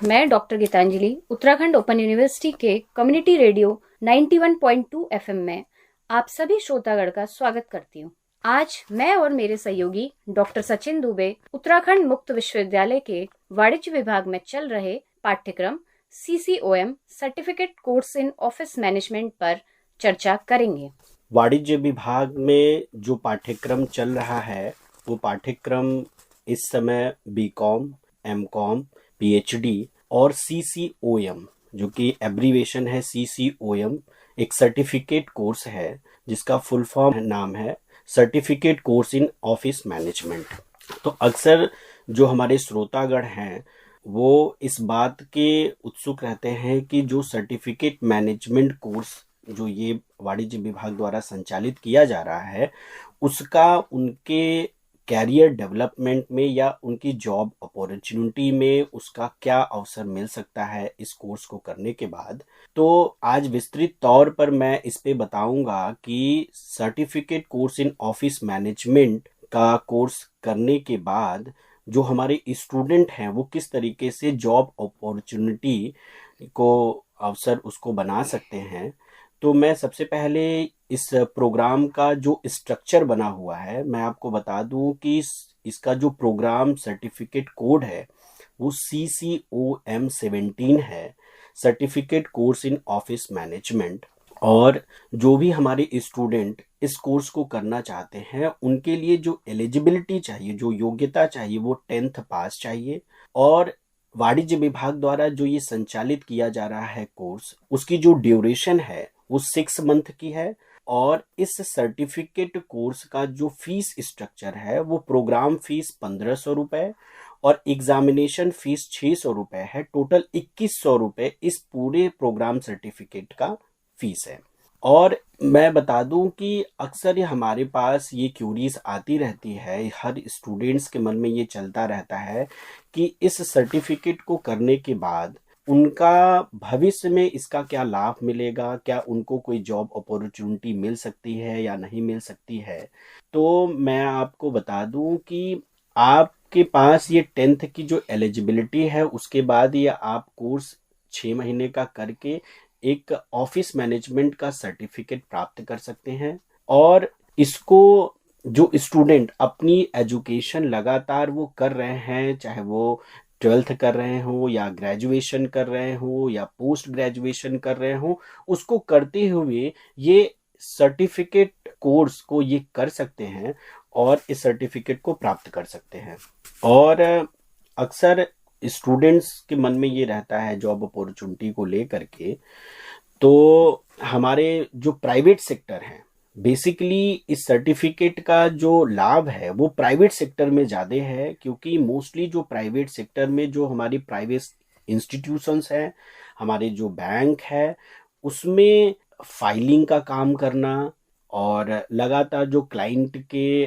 मैं doctor Geetanjali Uttarakhand open university के community radio 91.2 FM में आप सभी श्रोतागण का स्वागत करती हूँ। आज मैं और मेरे सहयोगी डॉक्टर सचिन दुबे उत्तराखंड मुक्त विश्वविद्यालय के वाणिज्य विभाग में चल रहे पाठ्यक्रम CCOM certificate course in office management पर चर्चा करेंगे। वाणिज्य विभाग में जो पाठ्यक्रम चल रहा है वो पाठ्यक्रम इस समय बीकॉम, एमकॉम, पीएचडी और सीसीओएम, जो कि एब्रीवेशन है सीसीओएम, एक सर्टिफिकेट कोर्स है जिसका फुल फॉर्म नाम है certificate course in office management. तो अक्सर जो हमारे श्रोतागण हैं वो इस बात के उत्सुक रहते हैं कि जो सर्टिफिकेट मैनेजमेंट कोर्स जो ये वाणिज्य विभाग द्वारा संचालित किया जा रहा है उसका उनके कैरियर डेवलपमेंट में या उनकी जॉब अपॉर्चुनिटी में उसका क्या अवसर मिल सकता है इस कोर्स को करने के बाद। तो आज विस्तृत तौर पर मैं इस पे बताऊंगा कि certificate course in office management का कोर्स करने के बाद जो हमारे स्टूडेंट हैं वो किस तरीके से जॉब अपॉर्चुनिटी को अवसर उसको बना सकते हैं। तो मैं सबसे पहले इस प्रोग्राम का जो स्ट्रक्चर बना हुआ है मैं आपको बता दूं कि इसका जो प्रोग्राम सर्टिफिकेट कोड है वो CCOM 17 है, certificate course in office management. और जो भी हमारे स्टूडेंट इस कोर्स को करना चाहते हैं उनके लिए जो एलिजिबिलिटी चाहिए, जो योग्यता चाहिए, वो 10th पास चाहिए। और वाणिज्य विभाग द्वारा जो ये संचालित किया जा रहा है कोर्स, उसकी जो ड्यूरेशन है वो 6 मंथ की है। और इस सर्टिफिकेट कोर्स का जो फीस स्ट्रक्चर है वो प्रोग्राम फीस 1500 रुपये और एग्जामिनेशन फीस 600 रुपये है। टोटल 2100 रुपये इस पूरे प्रोग्राम सर्टिफिकेट का फीस है। और मैं बता दूं कि अक्सर ये हमारे पास ये क्यूरीज आती रहती है, हर स्टूडेंट्स के मन में ये चलता रहता है कि इस सर्टिफिकेट को करने के बाद उनका भविष्य में इसका क्या लाभ मिलेगा, क्या उनको कोई जॉब अपॉर्चुनिटी मिल सकती है या नहीं मिल सकती है। तो मैं आपको बता दूं कि आपके पास ये 10th की जो एलिजिबिलिटी है उसके बाद ये आप कोर्स 6 महीने का करके एक ऑफिस मैनेजमेंट का सर्टिफिकेट प्राप्त कर सकते हैं। और इसको जो स्टूडेंट अपनी एजुकेशन लगातार वो कर रहे हैं, चाहे वो 12th कर रहे हो या ग्रेजुएशन कर रहे हो या पोस्ट ग्रेजुएशन कर रहे हो, उसको करते हुए ये सर्टिफिकेट कोर्स को ये कर सकते हैं और इस सर्टिफिकेट को प्राप्त कर सकते हैं। और अक्सर स्टूडेंट्स के मन में ये रहता है जॉब अपॉर्चुनिटी को लेकर के, तो हमारे जो प्राइवेट सेक्टर है बेसिकली इस सर्टिफिकेट का जो लाभ है वो प्राइवेट सेक्टर में ज़्यादा है, क्योंकि मोस्टली जो प्राइवेट सेक्टर में जो हमारी प्राइवेट इंस्टीट्यूशंस हैं, हमारे जो बैंक है, उसमें फाइलिंग का काम करना और लगातार जो क्लाइंट के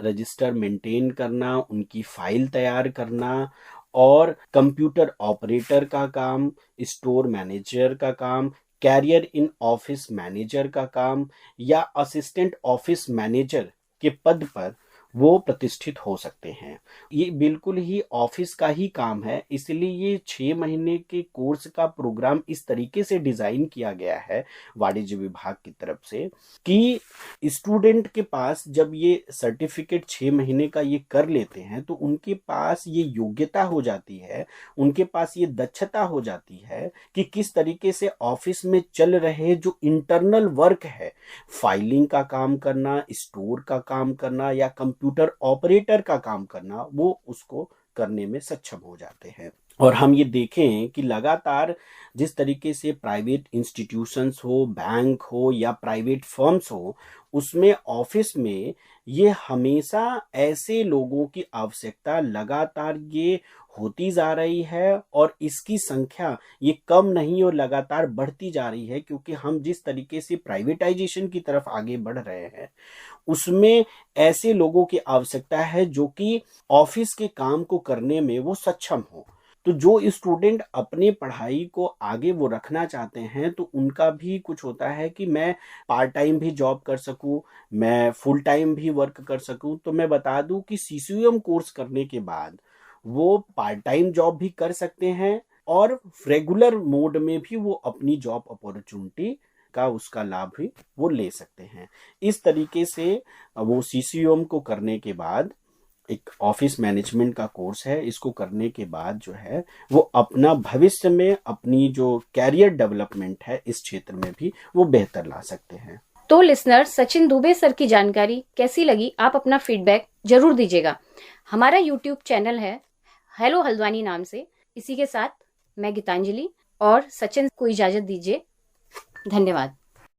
रजिस्टर मेंटेन करना, उनकी फाइल तैयार करना और कंप्यूटर ऑपरेटर का काम, स्टोर मैनेजर का काम, कैरियर इन ऑफिस मैनेजर का काम या असिस्टेंट ऑफिस मैनेजर के पद पर वो प्रतिष्ठित हो सकते हैं। ये बिल्कुल ही ऑफिस का ही काम है, इसलिए ये 6 महीने के कोर्स का प्रोग्राम इस तरीके से डिजाइन किया गया है वाणिज्य विभाग की तरफ से कि स्टूडेंट के पास जब ये सर्टिफिकेट 6 महीने का ये कर लेते हैं तो उनके पास ये योग्यता हो जाती है, उनके पास ये दक्षता हो जाती है कि किस तरीके से ऑफिस में चल रहे जो इंटरनल वर्क है, फाइलिंग का काम करना, स्टोर का काम करना या कंप्यूटर ऑपरेटर का काम करना, वो उसको करने में सक्षम हो जाते हैं। और हम ये देखें कि लगातार जिस तरीके से प्राइवेट इंस्टीट्यूशंस हो, बैंक हो या प्राइवेट फर्म्स हो, उसमें ऑफिस में ये हमेशा ऐसे लोगों की आवश्यकता लगातार ये होती जा रही है और इसकी संख्या ये कम नहीं और लगातार बढ़ती जा रही है, क्योंकि हम जिस तरीके से प्राइवेटाइजेशन की तरफ आगे बढ़ रहे हैं उसमें ऐसे लोगों की आवश्यकता है जो कि ऑफिस के काम को करने में वो सक्षम हो। तो जो स्टूडेंट अपनी पढ़ाई को आगे वो रखना चाहते हैं तो उनका भी कुछ होता है कि मैं पार्ट टाइम भी जॉब कर सकूं, मैं फुल टाइम भी वर्क कर सकूं। तो मैं बता दूं कि सीसीएम कोर्स करने के बाद वो पार्ट टाइम जॉब भी कर सकते हैं और रेगुलर मोड में भी वो अपनी जॉब अपॉर्चुनिटी का उसका लाभ भी वो ले सकते हैं। इस तरीके से वो सीसीओएम को करने के बाद एक ऑफिस मैनेजमेंट का कोर्स है, इसको करने के बाद जो है वो अपना भविष्य में अपनी जो कैरियर डेवलपमेंट है इस क्षेत्र में भी वो बेहतर ला सकते हैं। तो लिसनर, सचिन दुबे सर की जानकारी कैसी लगी, आप अपना फीडबैक जरूर दीजिएगा। हमारा यूट्यूब चैनल है हेलो हल्द्वानी नाम से। इसी के साथ मैं गीतांजलि और सचिन को इजाजत दीजिए। धन्यवाद।